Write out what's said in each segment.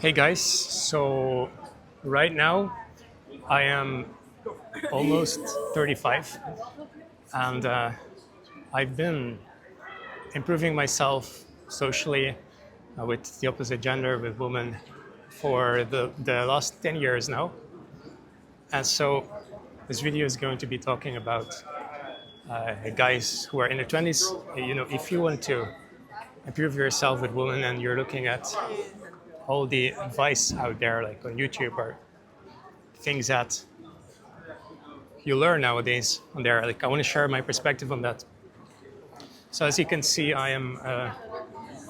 Hey guys, so right now I am almost 35 and I've been improving myself socially with the opposite gender, with women, for the last 10 years now. And so this video is going to be talking about guys who are in their 20s. You know, if you want to improve yourself with women and you're looking at all the advice out there, like on YouTube or things that you learn nowadays on there. Like I want to share my perspective on that. So as you can see, I'm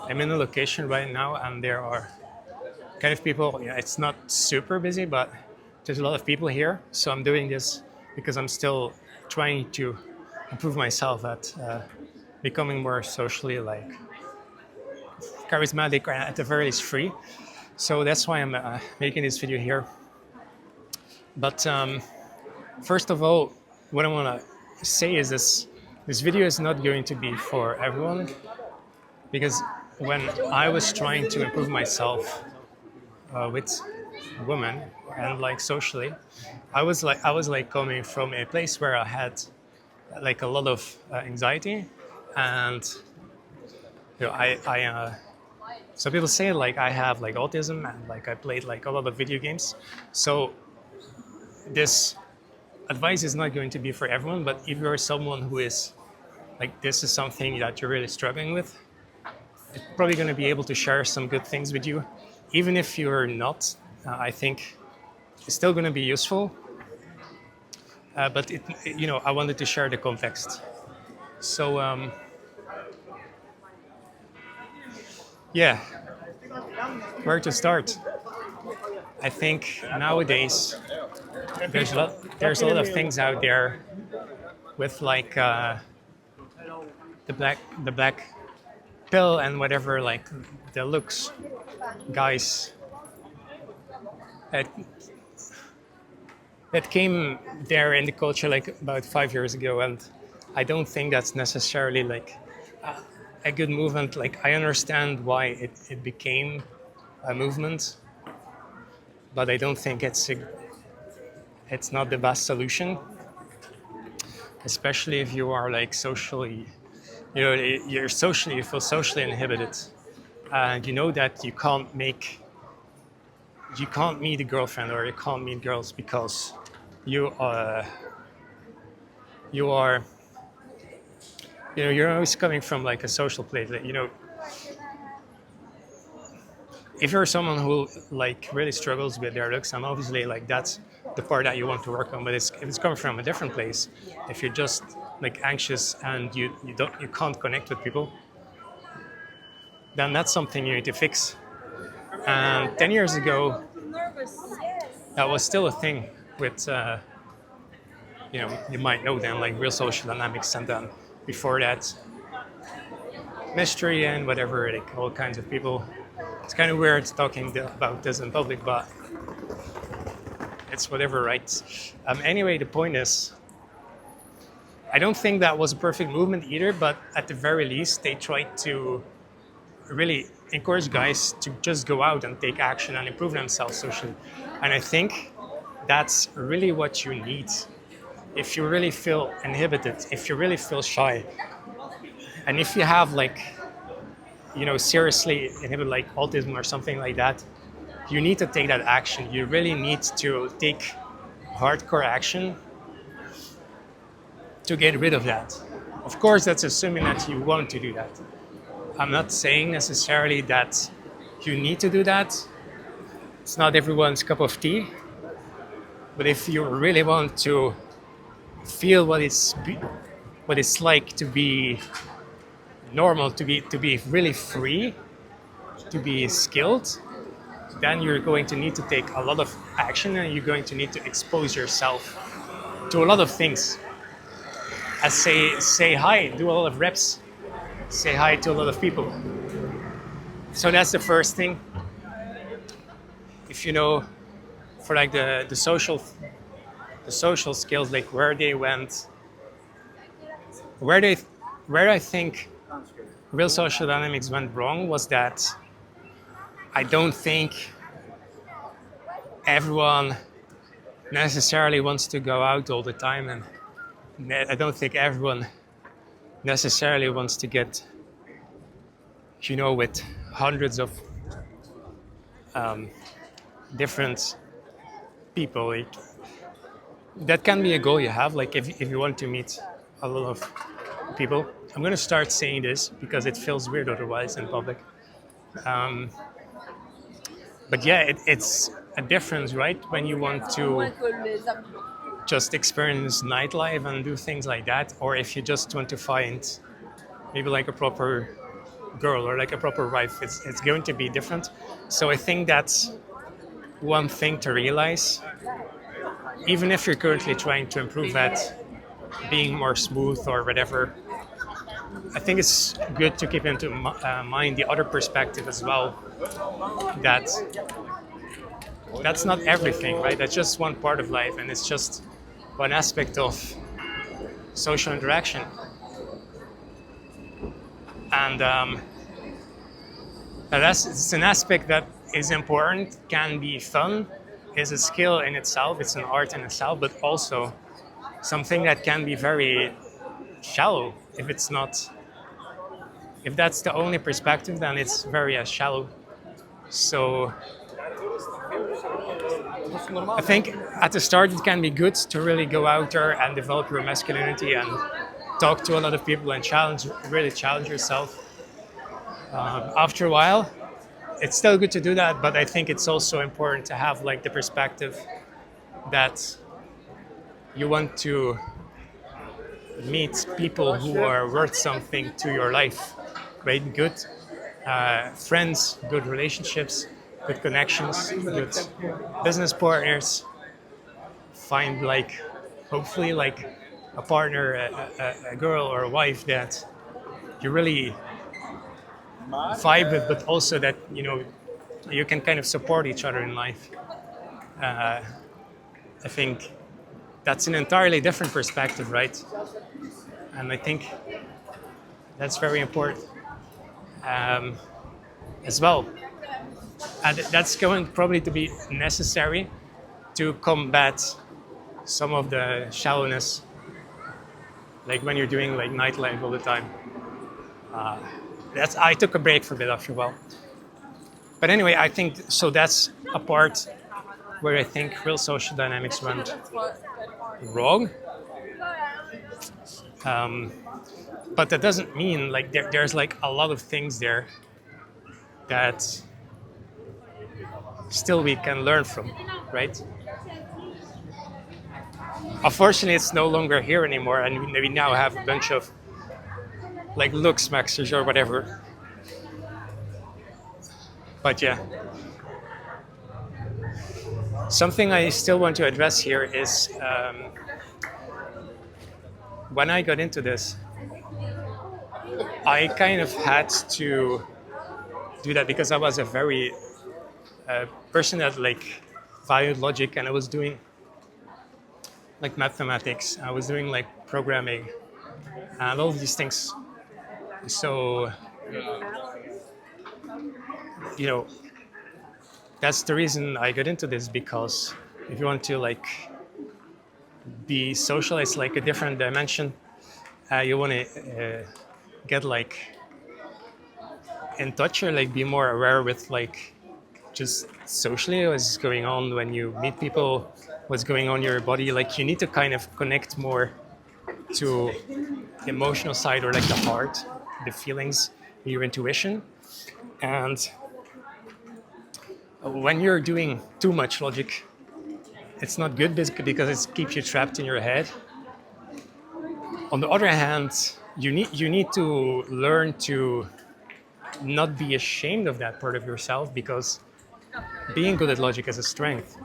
in a location right now, and there are kind of people. Yeah, it's not super busy, but there's a lot of people here. So I'm doing this because I'm still trying to improve myself at becoming more socially like charismatic, or at the very least free. So that's why I'm making this video here. But first of all, what I want to say is this video is not going to be for everyone, because when I was trying to improve myself with women and like socially, I was like coming from a place where I had like a lot of anxiety, and I so people say like I have like autism, and like I played like a lot of video games. So this advice is not going to be for everyone, but if you're someone who is like this is something that you're really struggling with, it's probably going to be able to share some good things with you. Even if you're not, I think it's still going to be useful. But I wanted to share the context. So yeah, where to start? I think nowadays there's a lot of things out there with like the black pill and whatever, like the looks guys that that came there in the culture like about 5 years ago, and I don't think that's necessarily like a good movement. Like I understand why it became a movement, but I don't think it's not the best solution, especially if you are like socially, you feel socially inhibited, and you know that you can't meet a girlfriend or you can't meet girls because you you are you're always coming from like a social place. Like, if you're someone who like really struggles with their looks, and obviously like that's the part that you want to work on, but if it's coming from a different place, if you're just like anxious and you can't connect with people, then that's something you need to fix. And 10 years ago, that was still a thing with you might know them, like Real Social Dynamics, and then before that Mystery and whatever, like all kinds of people. It's kind of weird talking about this in public, but it's whatever, right? Anyway, the point is, I don't think that was a perfect movement either, but at the very least, they tried to really encourage guys to just go out and take action and improve themselves socially. And I think that's really what you need. If you really feel inhibited, if you really feel shy, and if you have like, seriously inhibited like autism or something like that, you need to take that action. You really need to take hardcore action to get rid of that. Of course, that's assuming that you want to do that. I'm not saying necessarily that you need to do that. It's not everyone's cup of tea. But if you really want to feel what it's like to be normal, to be really free, to be skilled, then you're going to need to take a lot of action, and you're going to need to expose yourself to a lot of things. As say hi, do a lot of reps, say hi to a lot of people. So that's the first thing. If you know, for like the social skills, like where they went, where I think Real Social Dynamics went wrong was that I don't think everyone necessarily wants to go out all the time, and I don't think everyone necessarily wants to get, with hundreds of different people. Like, that can be a goal you have. Like if you want to meet a lot of people, I'm going to start saying this because it feels weird otherwise in public. But yeah, it's a difference, right? When you want to just experience nightlife and do things like that, or if you just want to find maybe like a proper girl or like a proper wife, it's going to be different. So I think that's one thing to realize. Even if you're currently trying to improve at being more smooth or whatever, I think it's good to keep into mind the other perspective as well. That that's not everything, right? That's just one part of life, and it's just one aspect of social interaction. And it's an aspect that is important, can be fun, is a skill in itself, it's an art in itself, but also something that can be very shallow if that's the only perspective, then it's very shallow. So I think at the start it can be good to really go out there and develop your masculinity and talk to a lot of people and really challenge yourself. After a while, it's still good to do that, but I think it's also important to have like the perspective that you want to meet people who are worth something to your life, right? Good friends, good relationships, good connections, good business partners. Find like, hopefully, like a partner, a girl or a wife that you really vibe with, but also that you can kind of support each other in life. I think that's an entirely different perspective, right? And I think that's very important as well. And that's going probably to be necessary to combat some of the shallowness, like when you're doing like nightlife all the time. I took a break for a bit after a while. But anyway, I think so. That's a part where I think real social dynamics went wrong. But that doesn't mean like there's like a lot of things there that still we can learn from, right? Unfortunately, it's no longer here anymore, and we now have a bunch of like looks maxers or whatever. But yeah, something I still want to address here is when I got into this, I kind of had to do that because I was a very person that like valued logic, and I was doing like mathematics, I was doing like programming and all of these things. So that's the reason I got into this, because if you want to like be social, it's like a different dimension. You want to get like in touch or like be more aware with like just socially what's going on when you meet people, what's going on in your body. Like you need to kind of connect more to the emotional side, or like the heart, the feelings, your intuition. And when you're doing too much logic, it's not good because it keeps you trapped in your head. On the other hand, you need to learn to not be ashamed of that part of yourself, because being good at logic is a strength.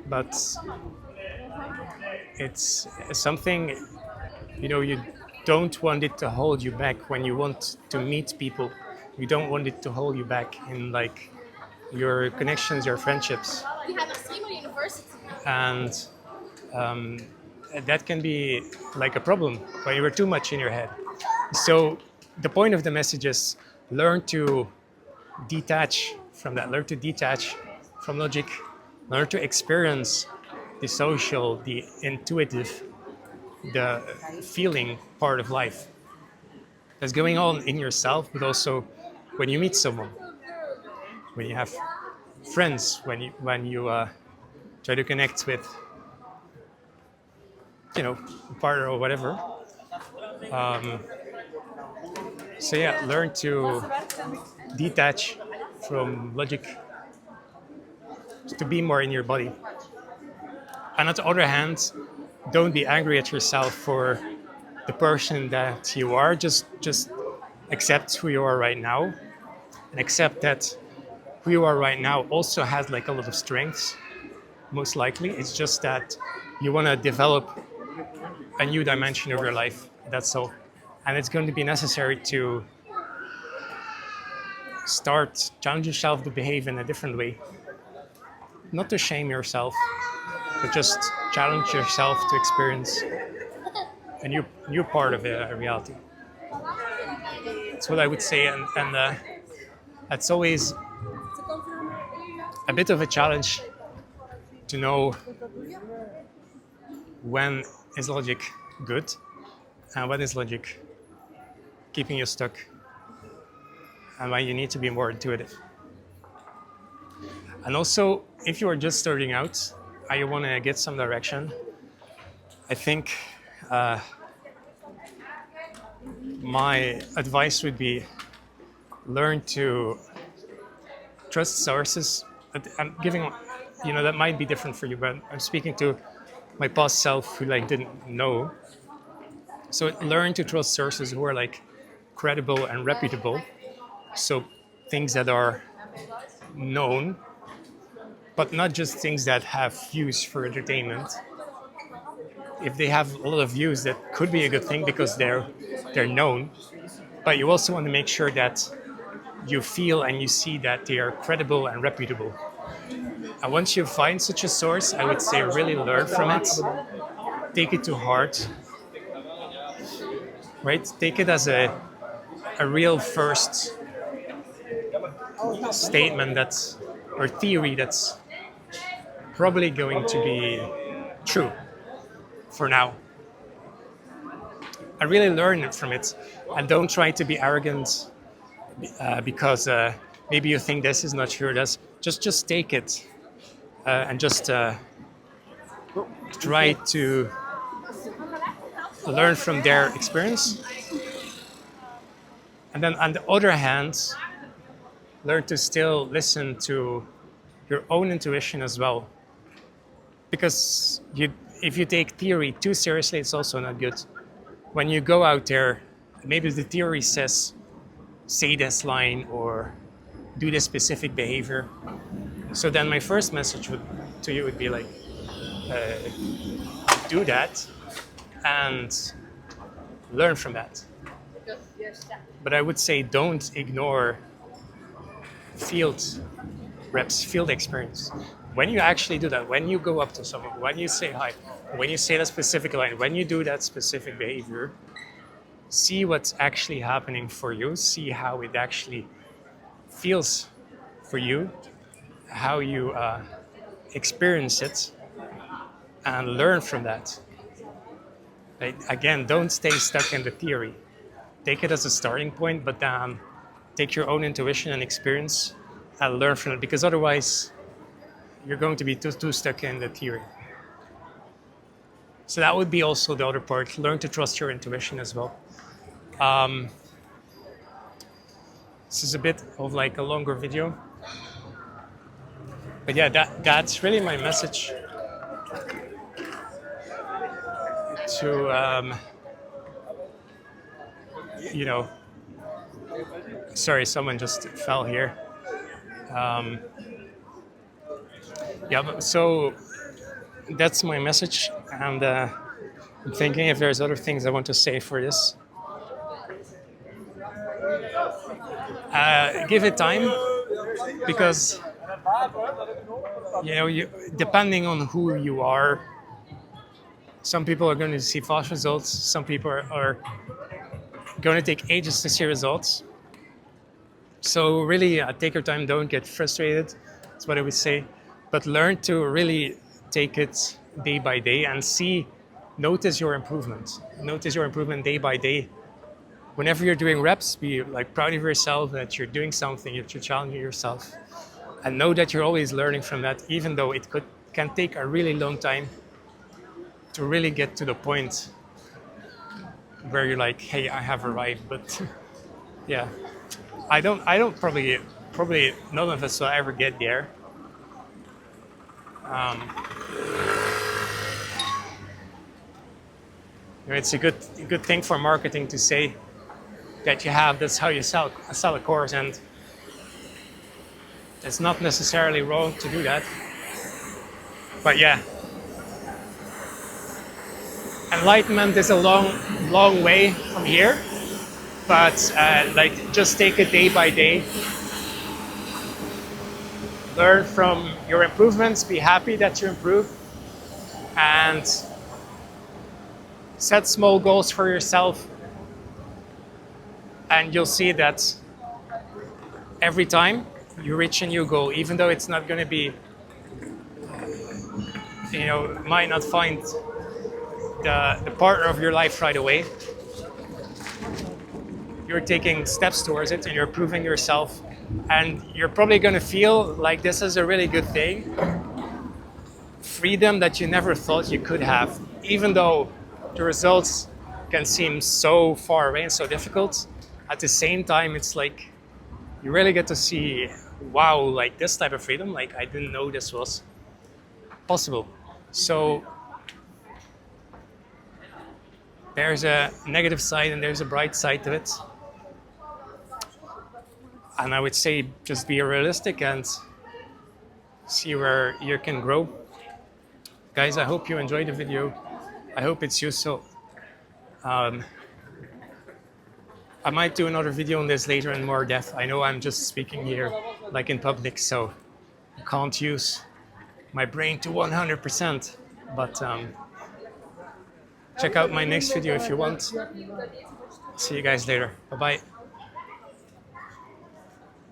But it's something, you don't want it to hold you back when you want to meet people. You don't want it to hold you back in like your connections, your friendships. And that can be like a problem when you're too much in your head. So the point of the message is learn to detach from that, learn to detach from logic, Learn to experience the social, the intuitive, the feeling part of life that's going on in yourself, but also when you meet someone, when you have friends, when you try to connect with, a partner or whatever. So yeah, learn to detach from logic, to be more in your body. And on the other hand, don't be angry at yourself for the person that you are. Just accept who you are right now, and accept that who you are right now also has like a lot of strengths. Most likely, it's just that you want to develop a new dimension of your life. That's all, and it's going to be necessary to start challenge yourself to behave in a different way. Not to shame yourself, but just challenge yourself to experience a new part of a reality. That's what I would say, and that's always a bit of a challenge to know when is logic good and when is logic keeping you stuck, and when you need to be more intuitive. And also, if you are just starting out and you want to get some direction, I think my advice would be learn to trust sources. I'm giving, that might be different for you, but I'm speaking to my past self who like didn't know. So learn to trust sources who are like credible and reputable. So things that are known, but not just things that have views for entertainment. If they have a lot of views, that could be a good thing because they're known. But you also want to make sure that you feel and you see that they are credible and reputable. And once you find such a source, I would say really learn from it. Take it to heart, right? Take it as a real first statement that's or theory that's probably going to be true for now. I really learn from it, and don't try to be arrogant because maybe you think this is not true. That's just take it and just try to learn from their experience. And then on the other hand, learn to still listen to your own intuition as well. Because if you take theory too seriously, it's also not good. When you go out there, maybe the theory says, say this line or do this specific behavior. So then my first message to you would be like, do that and learn from that. But I would say don't ignore field reps, field experience. When you actually do that, when you go up to someone, when you say hi, when you say that specific line, when you do that specific behavior, see what's actually happening for you, see how it actually feels for you, how you experience it, and learn from that. Right? Again, don't stay stuck in the theory. Take it as a starting point, but then take your own intuition and experience and learn from it, because otherwise you're going to be too stuck in the theory. So that would be also the other part. Learn to trust your intuition as well. This is a bit of like a longer video. But yeah, that's really my message to, sorry, someone just fell here. So that's my message, and I'm thinking if there's other things I want to say for this. Give it time, because depending on who you are, some people are going to see fast results, some people are going to take ages to see results. So really take your time, don't get frustrated. That's what I would say. but learn to really take it day by day and notice your improvement. Notice your improvement day by day. Whenever you're doing reps, be like proud of yourself that you're doing something, that you're challenging yourself, and know that you're always learning from that, even though can take a really long time to really get to the point where you're like, hey, I have arrived. But yeah, I don't probably none of us will ever get there. Um, it's a good thing for marketing to say that that's how you sell a course, and it's not necessarily wrong to do that. But yeah, enlightenment is a long way from here. But like, just take it day by day. Learn from your improvements. Be happy that you improve, and set small goals for yourself. And you'll see that every time you reach a new goal, even though it's not going to be, might not find the partner of your life right away, you're taking steps towards it and you're proving yourself, and you're probably going to feel like this is a really good thing. Freedom that you never thought you could have, even though the results can seem so far away and so difficult. At the same time, it's like you really get to see, wow, like this type of freedom, like I didn't know this was possible. So there's a negative side and there's a bright side to it. And I would say just be realistic and see where you can grow. Guys, I hope you enjoyed the video. I hope it's useful. I might do another video on this later in more depth. I know I'm just speaking here like in public, so I can't use my brain to 100%. But check out my next video if you want. See you guys later. Bye-bye.